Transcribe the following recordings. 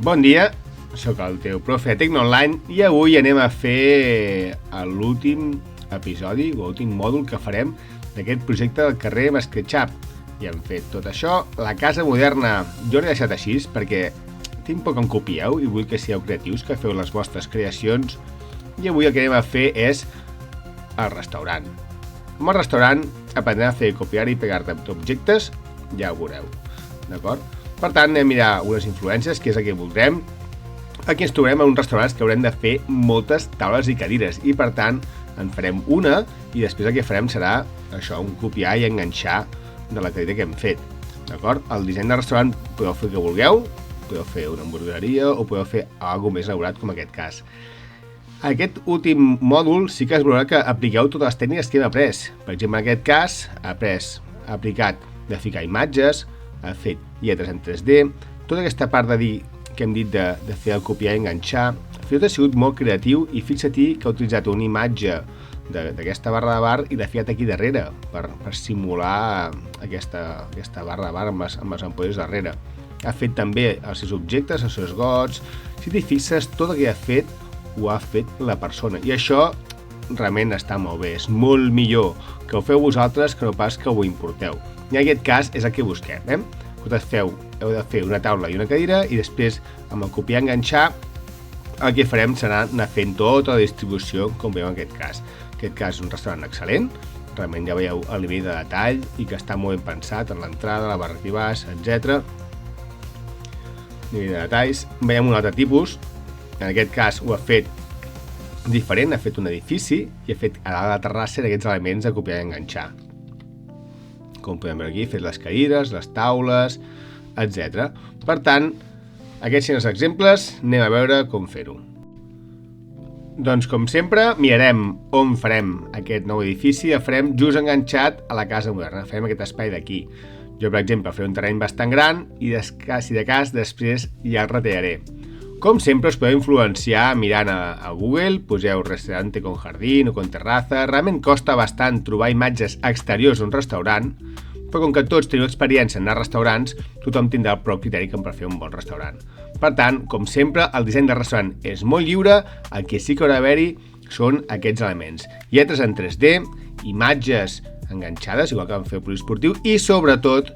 Bon dia, sóc el teu profe de Tecnoonline i avui anem a fer l'últim episodi o l'últim mòdul que farem d'aquest projecte del carrer Masquetxap. I hem fet tot això, la casa moderna. Jo l'he deixat així perquè tinc por que em copieu i vull que sigueu creatius, que feu les vostres creacions. I avui el que anem a fer és el restaurant. Amb el restaurant aprendrem a fer copiar i pegar objectes, ja ho veureu, d'acord? Per tant, anem a mirar unes influències, que és el que voldrem. Aquí ens trobarem en uns restaurants que haurem de fer moltes taules i cadires i, per tant, en farem una i després el que farem serà això, un copiar i enganxar de la cadira que hem fet, d'acord? El disseny de restaurant podeu fer el que vulgueu, podeu fer una hamburgueria o podeu fer alguna més elaborat com aquest cas. Aquest últim mòdul sí que es veurà que apliqueu totes les tècniques que hem après. Per exemple, en aquest cas, ha aplicat de ficar imatges, ha fet lletres en 3D, tota aquesta part de dir que hem dit de fer el copiar i enganxar, fins i tot ha sigut molt creatiu i fixa-t'hi que ha utilitzat una imatge d'aquesta barra de bar i l'ha ficat aquí darrere per simular aquesta barra de bar amb les ampolles darrere. Ha fet també els seus objectes, els seus gots. Si t'hi fixes, tot el que ha fet ho ha fet la persona i això realment està molt bé, és molt millor que ho feu vosaltres que no pas que ho importeu. I en aquest cas és el que busquem, Vosaltres heu de fer una taula i una cadira i després amb el copiar i enganxar el que farem serà anar fent tota la distribució com veieu en aquest cas. En aquest cas és un restaurant excel·lent, realment ja veieu el nivell de detall i que està molt ben pensat en l'entrada, la barra i baix, etc. Nivell de detalls. Veiem un altre tipus, en aquest cas ho ha fet diferent, ha fet un edifici i ha fet a dalt de la terrassa aquests elements de copiar i enganxar. Com podem veure aquí, he fet les cadires, les taules, etc. Per tant, aquests són els exemples, anem a veure com fer-ho. Doncs com sempre, mirarem on farem aquest nou edifici, el farem just enganxat a la casa moderna, farem aquest espai d'aquí. Jo, per exemple, faré un terreny bastant gran i si de cas després ja el retallaré. Com sempre, us podeu influenciar mirant a Google, poseu restaurante con jardín o con terraza. Realment costa bastant trobar imatges exteriors d'un restaurant, però com que tots teniu experiència en anar a restaurants, tothom tindrà el prou criteri com per fer un bon restaurant. Per tant, com sempre, el disseny del restaurant és molt lliure, el que sí que haurà d'haver-hi són aquests elements. Lletres en 3D, imatges enganxades, igual que vam fer el poliesportiu, i sobretot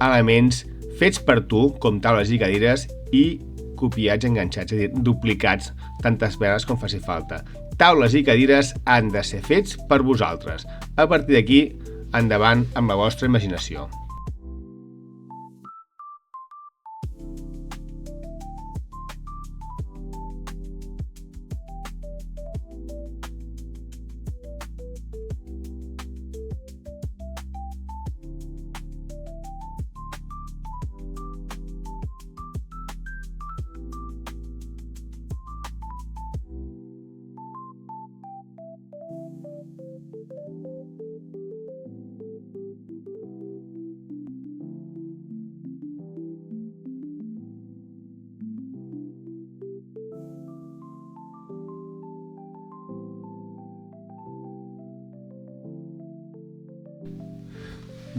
elements fets per tu, com taules i cadires, i copiats i enganxats, és a dir, duplicats tantes vegades com faci falta. Taules i cadires han de ser fets per vosaltres. A partir d'aquí, endavant amb la vostra imaginació.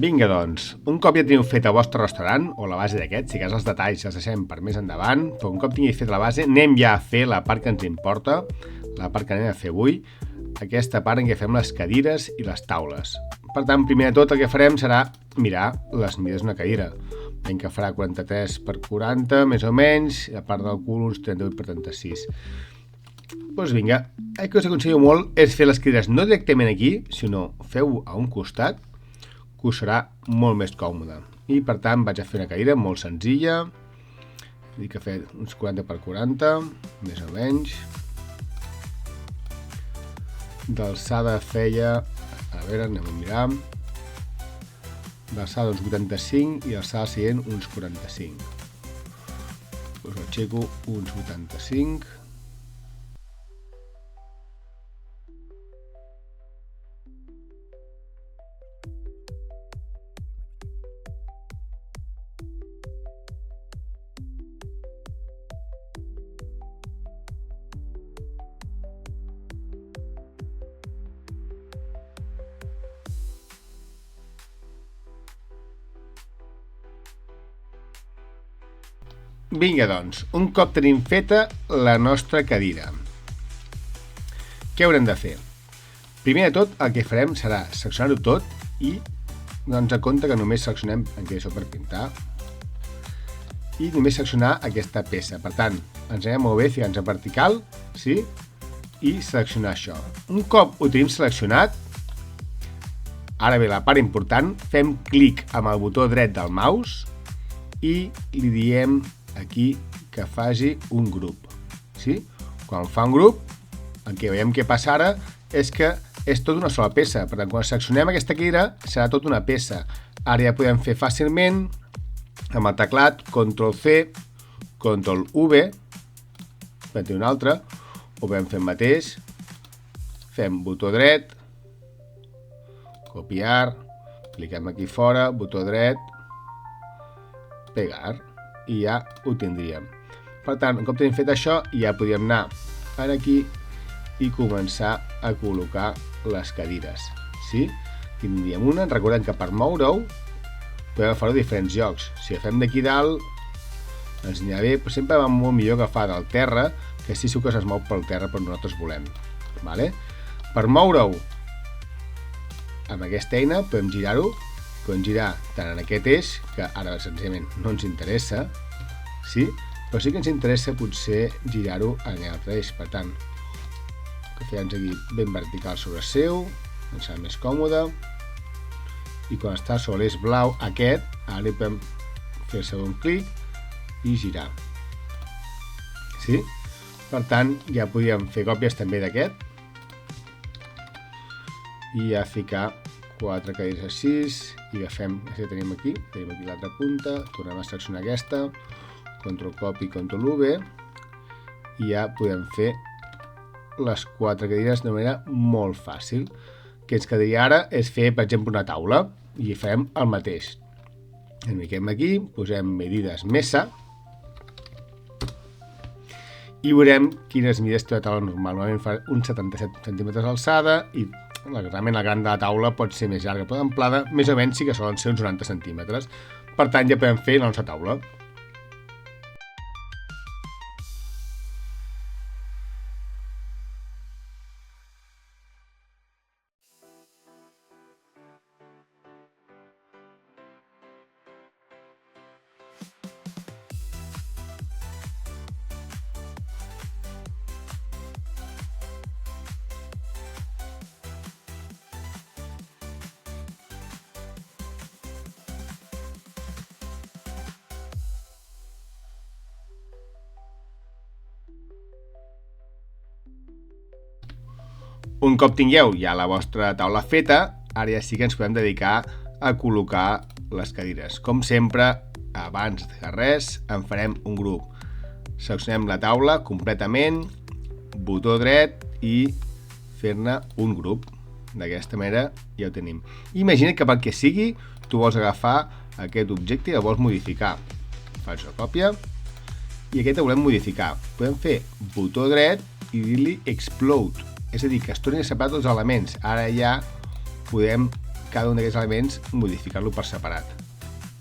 Vinga, doncs, un cop ja teniu fet el vostre restaurant, o la base d'aquest, si cas els detalls els deixem per més endavant, però un cop tingueu fet la base, anem ja a fer la part que ens importa, la part que anem a fer avui, aquesta part en què fem les cadires i les taules. Per tant, primer de tot el que farem serà mirar les mides d'una cadira. Veiem que farà 43 per 40, més o menys, i a part del cul uns 38 per 36. Doncs vinga, el que us aconsello molt és fer les cadires no directament aquí, sinó feu a un costat, que us serà molt més còmode. I per tant vaig a fer una cadira molt senzilla, dic que he fet uns 40 per 40, més o menys. D'alçada feia, a veure, anem a mirar, d'alçada uns 85 i d'alçada siguent uns 45. Us ho aixeco uns 85. Vinga, doncs, un cop tenim feta la nostra cadira, què haurem de fer? Primer de tot, el que farem serà seleccionar-ho tot i donar-nos compte que només seleccionem encaixador per pintar i només seleccionar aquesta peça. Per tant, ens anem molt bé, ficar-nos en vertical, sí? I seleccionar això. Un cop ho tenim seleccionat, ara ve la part important, fem clic amb el botó dret del mouse i li diem aquí que faci un grup. Sí? Quan fa un grup, el que veiem que passa ara és que és tot una sola peça. Per tant, quan seleccionem aquesta cadira, serà tot una peça. Ara ja podem fer fàcilment amb el teclat Ctrl+C, Ctrl+V, vam tenir un altre, ho vam fer el mateix, fem botó dret, copiar, cliquem aquí fora, botó dret, pegar, i ja ho tindríem. Per tant, un cop tenim fet això, ja podríem anar aquí i començar a col·locar les cadires. Sí? Tindríem una, recordem que per moure-ho podem agafar-ho a diferents llocs. Si agafem d'aquí dalt, ens anirà bé, però sempre va molt millor agafar del terra, que així sí que es mou pel terra per nosaltres volem. Vale? Per moure-ho amb aquesta eina podem girar-ho, podem girar tant en aquest eix, que ara senzillament no ens interessa, sí? Però sí que ens interessa potser girar-ho en l'altre eix. Per tant, que fem aquí ben vertical sobre seu, ens serà més còmode, i quan està sobre l'eix blau aquest, ara li podem fer el segon clic i girar. Sí? Per tant, ja podríem fer còpies també d'aquest i ja ficar 4 cadires així i agafem, que tenim aquí l'altra punta, tornem a seleccionar aquesta, Ctrl Copy, Ctrl V, i ja podem fer les 4 cadires de manera molt fàcil. El que ens quedaria ara és fer, per exemple, una taula i farem el mateix. Ens fiquem aquí, posem medides mesa i veurem quines mides té la taula normal. Normalment fa uns 77 centímetres d'alçada i realment la gran de la taula pot ser més llarga, però d'amplada més o menys sí que solen ser uns 90 centímetres. Per tant, ja podem fer la nostra taula. Un cop tingueu ja la vostra taula feta, ara ja sí que ens podem dedicar a col·locar les cadires. Com sempre, abans de res, en farem un grup. Seleccionem la taula completament, botó dret i fer-ne un grup. D'aquesta manera ja ho tenim. Imagina't que pel que sigui, tu vols agafar aquest objecte i el vols modificar. Faig una còpia i aquest el volem modificar. Podem fer botó dret i dir-li Explode. És a dir, que es tornin a separar tots els elements. Ara ja podem, cada un d'aquests elements, modificar-lo per separat.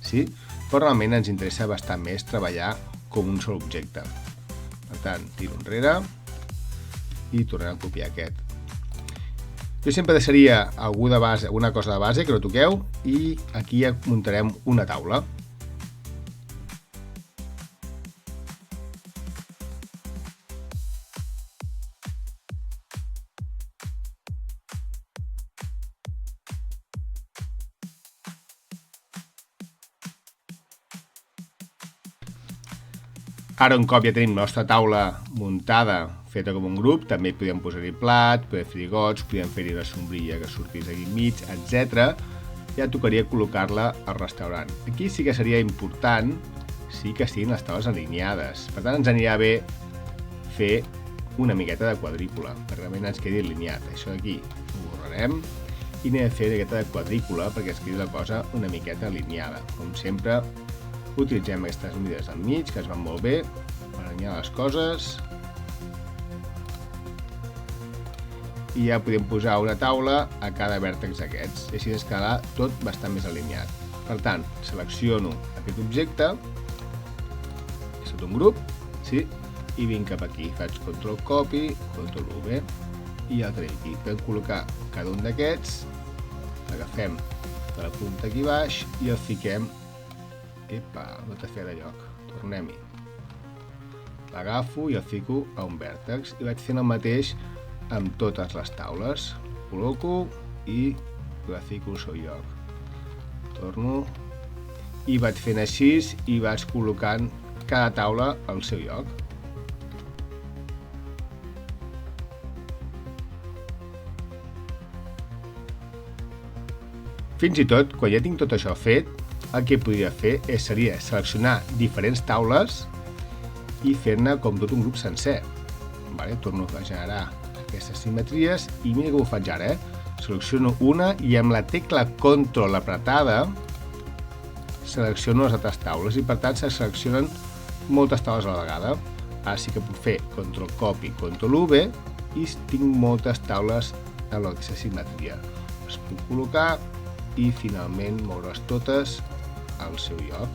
Sí? Però realment ens interessa bastant més treballar com un sol objecte. Per tant, tiro enrere i tornem a copiar aquest. Jo sempre deixaria alguna cosa de base que no toqueu i aquí ja muntarem una taula. Ara un cop ja tenim la nostra taula muntada, feta com un grup, també podem posar-hi plat, podem fer-hi gots, podem fer-hi una sombrilla que sortís aquí mig, etc. Ja tocaria col·locar-la al restaurant. Aquí sí que seria important sí que siguin les taules alineades. Per tant, ens anirà bé fer una miqueta de quadrícula, perquè realment ens quedi alineat. Això d'aquí ho borrarem i anem a fer una miqueta de quadrícula perquè es quedi la cosa una miqueta alineada. Com sempre, utilitzem aquestes mides al mig, que es van molt bé per alinear les coses. I ja podem posar una taula a cada vèrtex d'aquests. I així ens quedarà tot bastant més alineat. Per tant, selecciono aquest objecte, tot un grup, sí? I vinc cap aquí, faig control copy, control V i el tenim aquí. Podem col·locar cada un d'aquests, l'agafem de la punta aquí baix i el fiquem. Epa, no t'ha fet de lloc, tornem-hi. L'agafo i el fico a un vèrtex i vaig fent el mateix amb totes les taules. Col·loco i la fico al seu lloc. Torno i vaig fent així i vaig col·locant cada taula al seu lloc. Fins i tot, quan ja tinc tot això fet, el que podria fer seria seleccionar diferents taules i fer-ne com tot un grup sencer. Torno a generar aquestes simetries i mira com ho faig ara. Selecciono una i amb la tecla Control apretada selecciono les altres taules i per tant se seleccionen moltes taules a la vegada. Ara sí que puc fer Control Copy, Control V i tinc moltes taules en la mateixa simetria. Les puc col·locar i finalment moure's totes al seu lloc.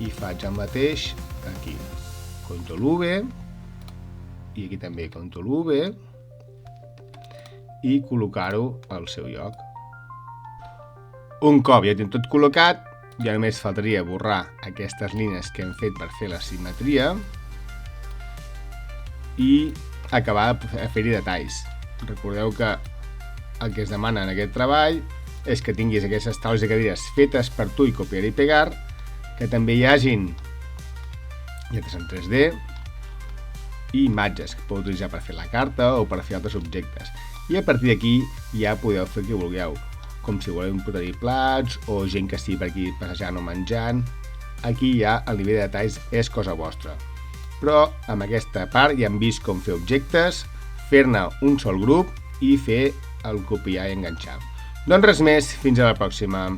I faig el mateix aquí. Control V i aquí també Control V i col·locar-ho al seu lloc. Un cop ja tinc tot col·locat, ja només faltaria borrar aquestes línies que hem fet per fer la simetria i acabar de fer-hi detalls. Recordeu que el que es demana en aquest treball és que tinguis aquestes taules i cadires fetes per tu i copiar i pegar, que també hi hagin lletres en 3D i imatges que podeu utilitzar per fer la carta o per fer altres objectes. I a partir d'aquí ja podeu fer el que vulgueu, com si voleu portar-hi plats o gent que estigui per aquí passejant o menjant. Aquí ja el nivell de detalls és cosa vostra. Però amb aquesta part ja hem vist com fer objectes, fer-ne un sol grup i fer el copiar i enganxar. Doncs res més, fins a la pròxima.